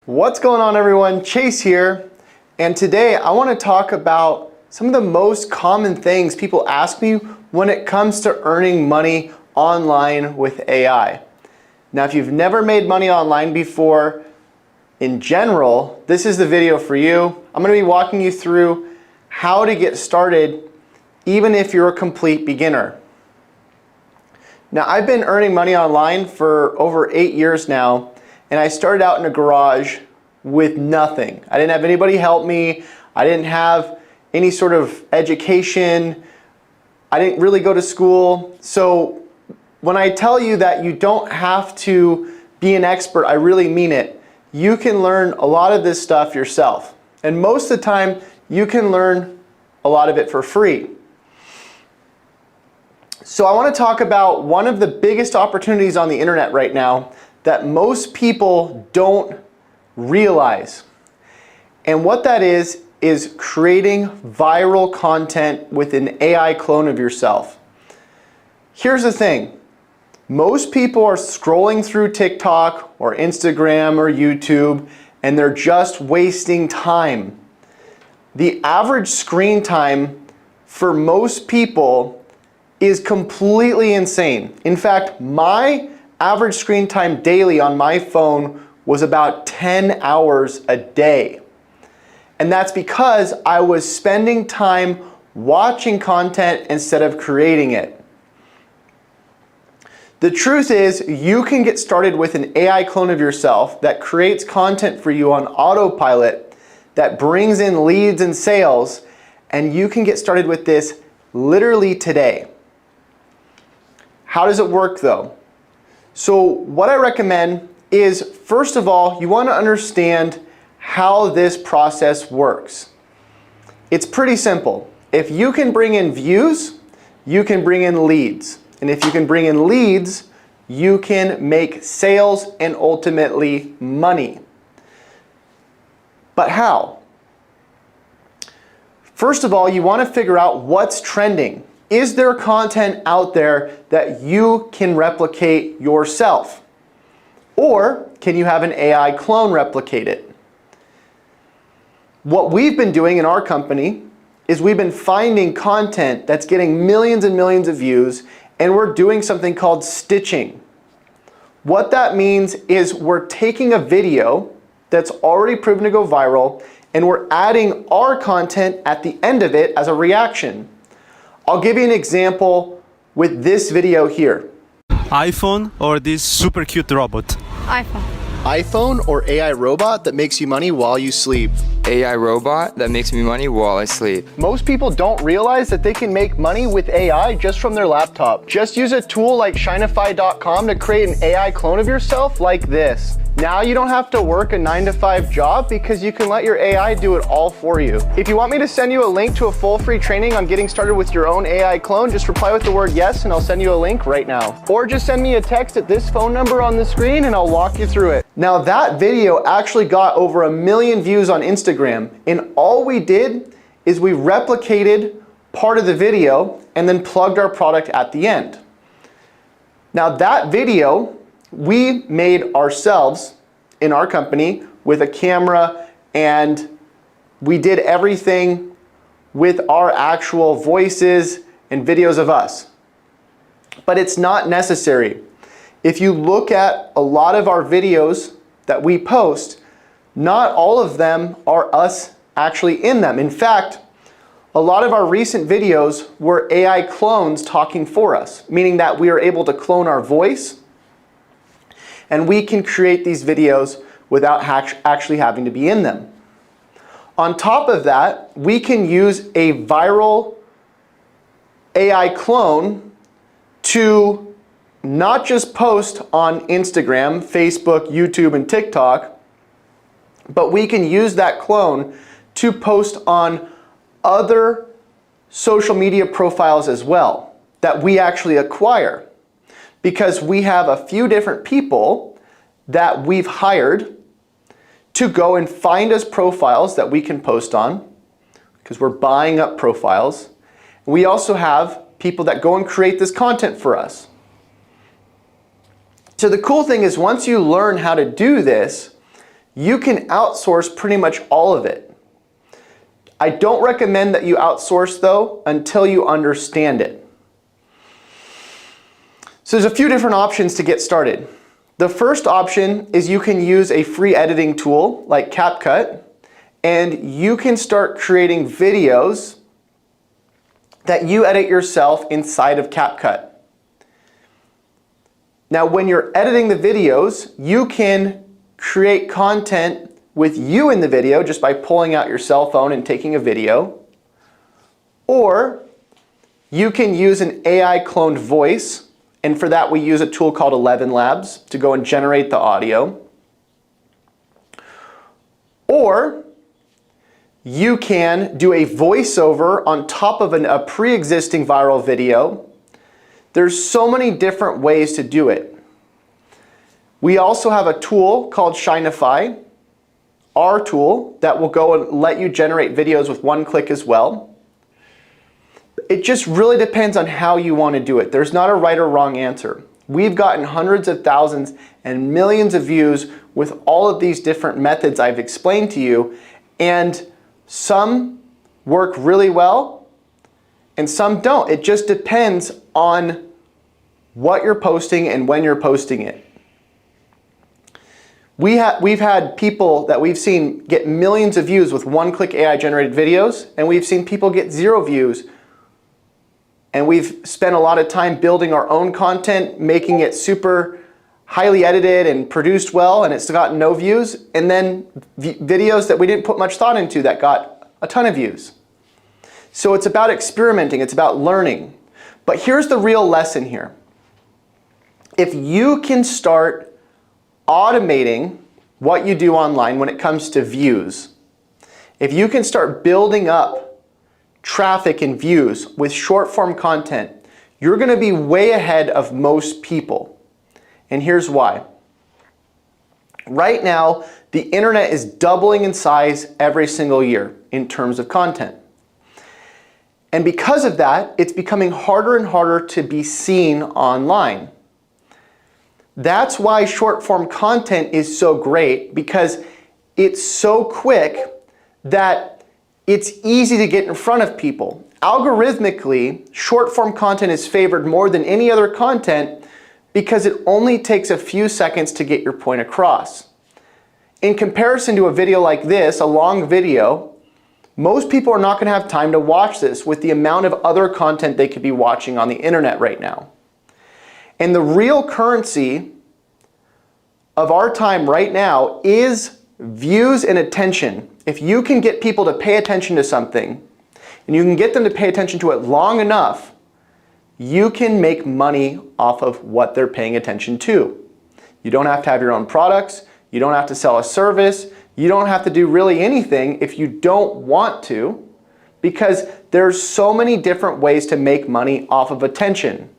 What's going on, everyone? Chase here, and today I want to talk about some of the most common things people ask me when it comes to earning money online with AI. Now, if you've never made money online before, in general, this is the video for you. I'm going to be walking you through how to get started even if you're a complete beginner. Now, I've been earning money online for over 8 years now, and I started out in a garage with nothing. I didn't have anybody help me. I didn't have any sort of education. I didn't really go to school. So when I tell you that you don't have to be an expert, I really mean it. You can learn a lot of this stuff yourself. And most of the time, you can learn a lot of it for free. So I want to talk about one of the biggest opportunities on the internet right now that most people don't realize. And what that is creating viral content with an AI clone of yourself. Here's the thing. Most people are scrolling through TikTok or Instagram or YouTube, and they're just wasting time. The average screen time for most people is completely insane. In fact, my average screen time daily on my phone was about 10 hours a day. And that's because I was spending time watching content instead of creating it. The truth is, you can get started with an AI clone of yourself that creates content for you on autopilot, that brings in leads and sales, and you can get started with this literally today. How does it work though? So what I recommend is, first of all, you want to understand how this process works. It's pretty simple. If you can bring in views, you can bring in leads. And if you can bring in leads, you can make sales and ultimately money. But how? First of all, you want to figure out what's trending. Is there content out there that you can replicate yourself? Or can you have an AI clone replicate it? What we've been doing in our company is we've been finding content that's getting millions and millions of views, and we're doing something called stitching. What that means is we're taking a video that's already proven to go viral, and we're adding our content at the end of it as a reaction. I'll give you an example with this video here. iPhone or this super cute robot? iPhone. iPhone or AI robot that makes you money while you sleep? AI robot that makes me money while I sleep. Most people don't realize that they can make money with AI just from their laptop. Just use a tool like Shinify.com to create an AI clone of yourself like this. Now you don't have to work a 9-to-5 job because you can let your AI do it all for you. If you want me to send you a link to a full free training on getting started with your own AI clone, just reply with the word yes and I'll send you a link right now. Or just send me a text at this phone number on the screen and I'll walk you through it. Now that video actually got over 1 million views on Instagram, and all we did is we replicated part of the video and then plugged our product at the end. Now that video we made ourselves in our company with a camera, and we did everything with our actual voices and videos of us. But it's not necessary. If you look at a lot of our videos that we post, not all of them are us actually in them. In fact, a lot of our recent videos were AI clones talking for us, meaning that we are able to clone our voice, and we can create these videos without actually having to be in them. On top of that, we can use a viral AI clone to not just post on Instagram, Facebook, YouTube, and TikTok, but we can use that clone to post on other social media profiles as well that we actually acquire. Because we have a few different people that we've hired to go and find us profiles that we can post on, because we're buying up profiles. We also have people that go and create this content for us. So the cool thing is, once you learn how to do this, you can outsource pretty much all of it. I don't recommend that you outsource though until you understand it. So there's a few different options to get started. The first option is you can use a free editing tool like CapCut, and you can start creating videos that you edit yourself inside of CapCut. Now, when you're editing the videos, you can create content with you in the video just by pulling out your cell phone and taking a video. Or you can use an AI cloned voice, and for that we use a tool called ElevenLabs to go and generate the audio. Or you can do a voiceover on top of a pre-existing viral video. There's so many different ways to do it. We also have a tool called Shinify, our tool, that will go and let you generate videos with one click as well. It just really depends on how you want to do it. There's not a right or wrong answer. We've gotten hundreds of thousands and millions of views with all of these different methods I've explained to you, and some work really well and some don't. It just depends on what you're posting and when you're posting it. We've had people that we've seen get millions of views with one-click AI generated videos, and we've seen people get 0 views. And we've spent a lot of time building our own content, making it super highly edited and produced well, and it's gotten no views. And then videos that we didn't put much thought into that got a ton of views. So it's about experimenting, it's about learning. But here's the real lesson here. If you can start automating what you do online when it comes to views, if you can start building up traffic and views with short form content, you're going to be way ahead of most people. And here's why. Right now, the internet is doubling in size every single year in terms of content. And because of that, it's becoming harder and harder to be seen online. That's why short form content is so great, because it's so quick that it's easy to get in front of people. Algorithmically, short form content is favored more than any other content because it only takes a few seconds to get your point across. In comparison to a video like this, a long video, most people are not going to have time to watch this with the amount of other content they could be watching on the internet right now. And the real currency of our time right now is views and attention. If you can get people to pay attention to something, and you can get them to pay attention to it long enough, you can make money off of what they're paying attention to. You don't have to have your own products, you don't have to sell a service, you don't have to do really anything if you don't want to, because there's so many different ways to make money off of attention.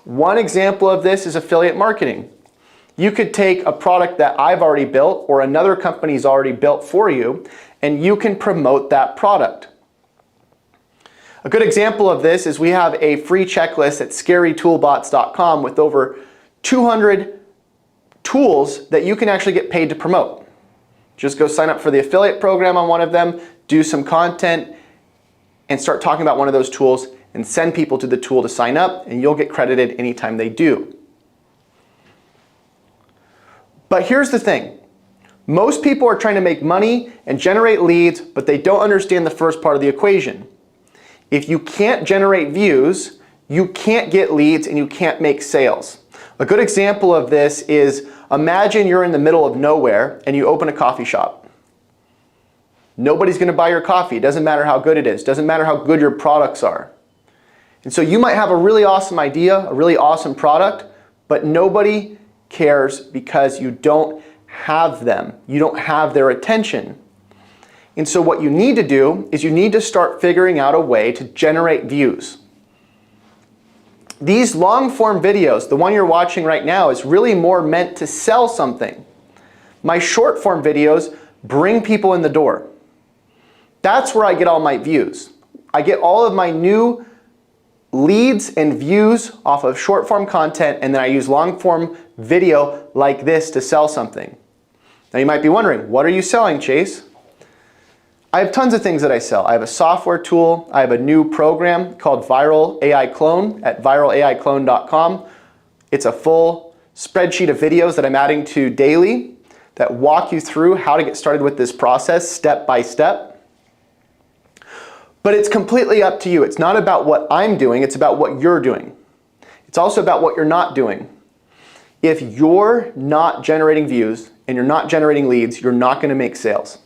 One example of this is affiliate marketing. You could take a product that I've already built or another company's already built for you, and you can promote that product. A good example of this is we have a free checklist at scarytoolbots.com with over 200 tools that you can actually get paid to promote. Just go sign up for the affiliate program on one of them, do some content, and start talking about one of those tools and send people to the tool to sign up, and you'll get credited anytime they do. But here's the thing. Most people are trying to make money and generate leads, but they don't understand the first part of the equation. If you can't generate views, you can't get leads and you can't make sales. A good example of this is, imagine you're in the middle of nowhere and you open a coffee shop. Nobody's going to buy your coffee. It doesn't matter how good it is. It doesn't matter how good your products are. And so you might have a really awesome idea, a really awesome product, but nobody cares because you don't have them. You don't have their attention. And so what you need to do is you need to start figuring out a way to generate views. These long form videos, the one you're watching right now, is really more meant to sell something. My short form videos bring people in the door. That's where I get all my views. I get all of my new leads and views off of short form content, and then I use long form video like this to sell something. Now you might be wondering, what are you selling, Chase? I have tons of things that I sell. I have a software tool. I have a new program called Viral AI Clone at viralaiclone.com. It's a full spreadsheet of videos that I'm adding to daily that walk you through how to get started with this process step by step. But it's completely up to you. It's not about what I'm doing, it's about what you're doing. It's also about what you're not doing. If you're not generating views and you're not generating leads, you're not going to make sales.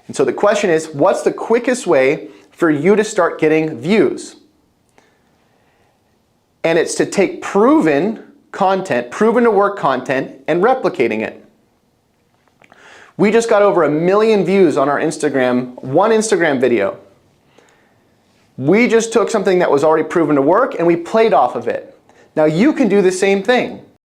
And so the question is, what's the quickest way for you to start getting views? And it's to take proven content, proven to work content, and replicating it. We just got over 1 million views on our Instagram, one Instagram video. We just took something that was already proven to work and we played off of it. Now you can do the same thing.